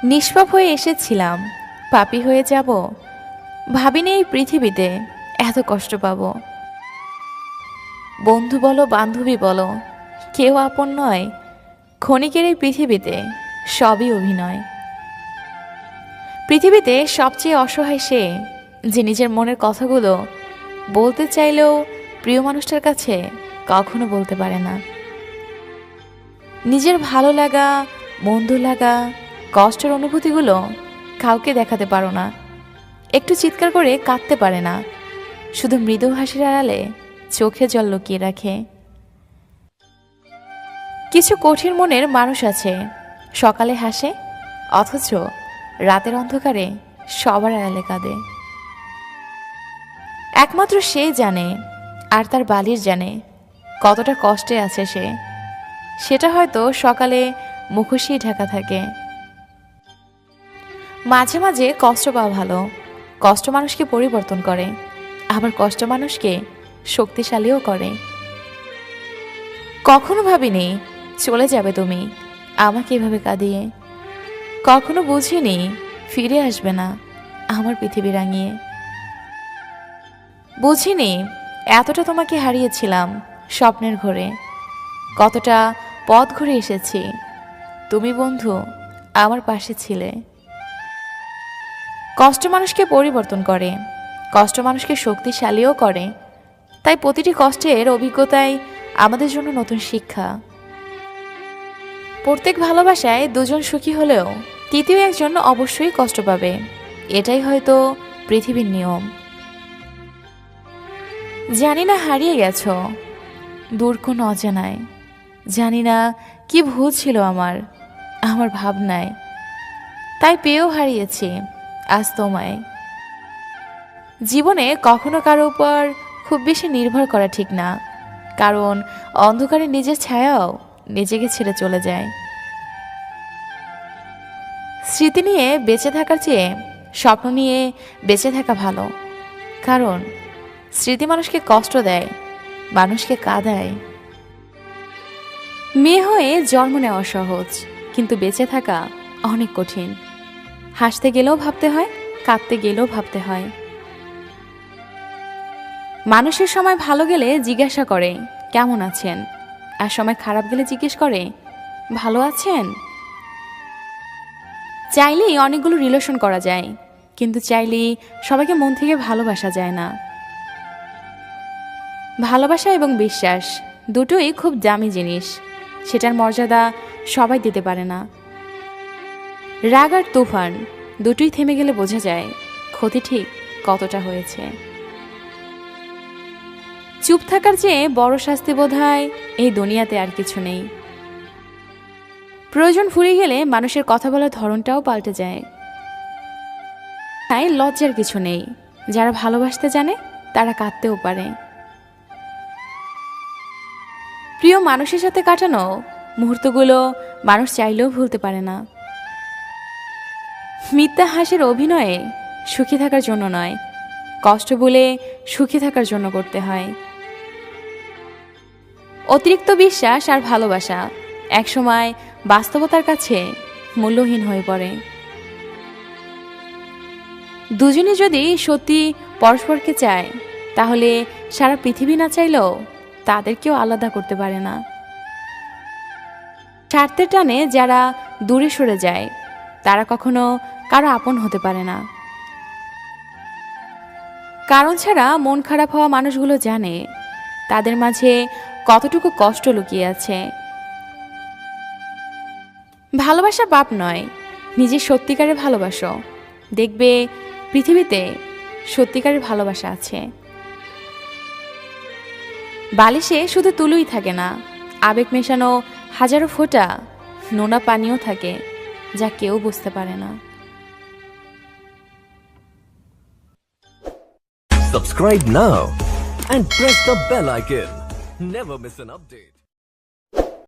নিষ্পাপ হয়ে এসেছিলাম, পাপী হয়ে যাব। ভাবিনি এই পৃথিবীতে এত কষ্ট পাব। বন্ধু বলো বান্ধবী বলো, কেউ আপন নয়। ক্ষণিকের এই পৃথিবীতে সবই অভিনয়। পৃথিবীতে সবচেয়ে অসহায় সে, যে নিজের মনের কথাগুলো বলতে চাইলেও প্রিয় মানুষটার কাছে কখনো বলতে পারে না। নিজের ভালো লাগা, মন্দ লাগা, কষ্টের অনুভূতিগুলো কাউকে দেখাতে পারো না। একটু চিৎকার করে কাঁদতে পারে না, শুধু মৃদু হাসির আড়ালে চোখে জল লুকিয়ে রাখে। কিছু কঠিন মনের মানুষ আছে, সকালে হাসে অথচ রাতের অন্ধকারে সবার আড়ালে কাঁদে। একমাত্র সে জানে, আর তার বালির জানে কতটা কষ্টে আছে সে। সেটা হয়তো সকালে মুখোশই ঢাকা থাকে। মাঝে মাঝে কষ্ট পাওয়া ভালো। কষ্ট মানুষকে পরিবর্তন করে, আবার কষ্ট মানুষকে শক্তিশালীও করে। কখনো ভাবিনি চলে যাবে তুমি আমাকে এভাবে কাঁদিয়ে। কখনো বুঝিনি ফিরে আসবে না আমার পৃথিবী রাঙিয়ে। বুঝিনি এতটা তোমাকে হারিয়েছিলাম স্বপ্নের ঘোরে। কতটা পথ ঘুরে এসেছি, তুমি বন্ধু আমার পাশে ছিলে। কষ্ট মানুষকে পরিবর্তন করে, কষ্ট মানুষকে শক্তিশালীও করে। তাই প্রতিটি কষ্টের অভিজ্ঞতাই আমাদের জন্য নতুন শিক্ষা। প্রত্যেক ভালোবাসায় দুজন সুখী হলেও তৃতীয় একজন অবশ্যই কষ্ট পাবে। এটাই হয়তো পৃথিবীর নিয়ম। জানি না হারিয়ে গেছো দূর কোনো অজানায়। জানি না কি ভুল ছিল আমার ভাবনায়। তাই পেয়েও হারিয়েছি আজ তোমায়। জীবনে কখনো কারো উপর খুব বেশি নির্ভর করা ঠিক না, কারণ অন্ধকারে নিজের ছায়াও নিজেকে ছেড়ে চলে যায়। স্মৃতি নিয়ে বেঁচে থাকার চেয়ে স্বপ্ন নিয়ে বেঁচে থাকা ভালো, কারণ স্মৃতি মানুষকে কষ্ট দেয়, মানুষকে কাঁদায়। মেয়ে হয়ে জন্ম নেওয়া সহজ, কিন্তু বেঁচে থাকা অনেক কঠিন। হাসতে গেলেও ভাবতে হয়, কাঁদতে গেলেও ভাবতে হয়। মানুষের সময় ভালো গেলে জিজ্ঞাসা করে কেমন আছেন, আর সময় খারাপ গেলে জিজ্ঞেস করে ভালো আছেন। চাইলেই অনেকগুলো রিলেশন করা যায়, কিন্তু চাইলেই সবাইকে মন থেকে ভালোবাসা যায় না। ভালোবাসা এবং বিশ্বাস দুটোই খুব দামি জিনিস, সেটার মর্যাদা সবাই দিতে পারে না। রাগ আর তুফান দুটোই থেমে গেলে বোঝা যায় ক্ষতি ঠিক কতটা হয়েছে। চুপ থাকার চেয়ে বড় শাস্তি বোধহয় এই দুনিয়াতে আর কিছু নেই। প্রয়োজন ফুরিয়ে গেলে মানুষের কথা বলার ধরনটাও পাল্টে যায়। তাই লজ্জার কিছু নেই, যারা ভালোবাসতে জানে তারা কাঁদতেও পারে। প্রিয় মানুষের সাথে কাটানো মুহূর্তগুলো মানুষ চাইলেও ভুলতে পারে না। মিথ্যা হাসির অভিনয়ে সুখী থাকার জন্য নয়, কষ্ট বলে সুখী থাকার জন্য করতে হয়। অতিরিক্ত বিশ্বাস আর ভালোবাসা একসময় বাস্তবতার কাছে মূল্যহীন হয়ে পড়ে। দুজনে যদি সত্যি পরস্পরকে চায়, তাহলে সারা পৃথিবী না চাইলেও তাদেরকেও আলাদা করতে পারে না। স্বার্থের টানে যারা দূরে সরে যায়, তারা কখনো কারো আপন হতে পারে না। কারণ ছাড়া মন খারাপ হওয়া মানুষগুলো জানে তাদের মাঝে কতটুকু কষ্ট লুকিয়ে আছে। ভালোবাসা পাপ নয়, নিজের সত্যিকারের ভালোবাসো, দেখবে পৃথিবীতে সত্যিকারের ভালোবাসা আছে। বালিশে শুধু তুলোই থাকে না, আবেগ মেশানো হাজারো ফোঁটা নোনা পানিও থাকে, যা কেউ বুঝতে পারে না। Subscribe now and press the bell icon. Never miss an update.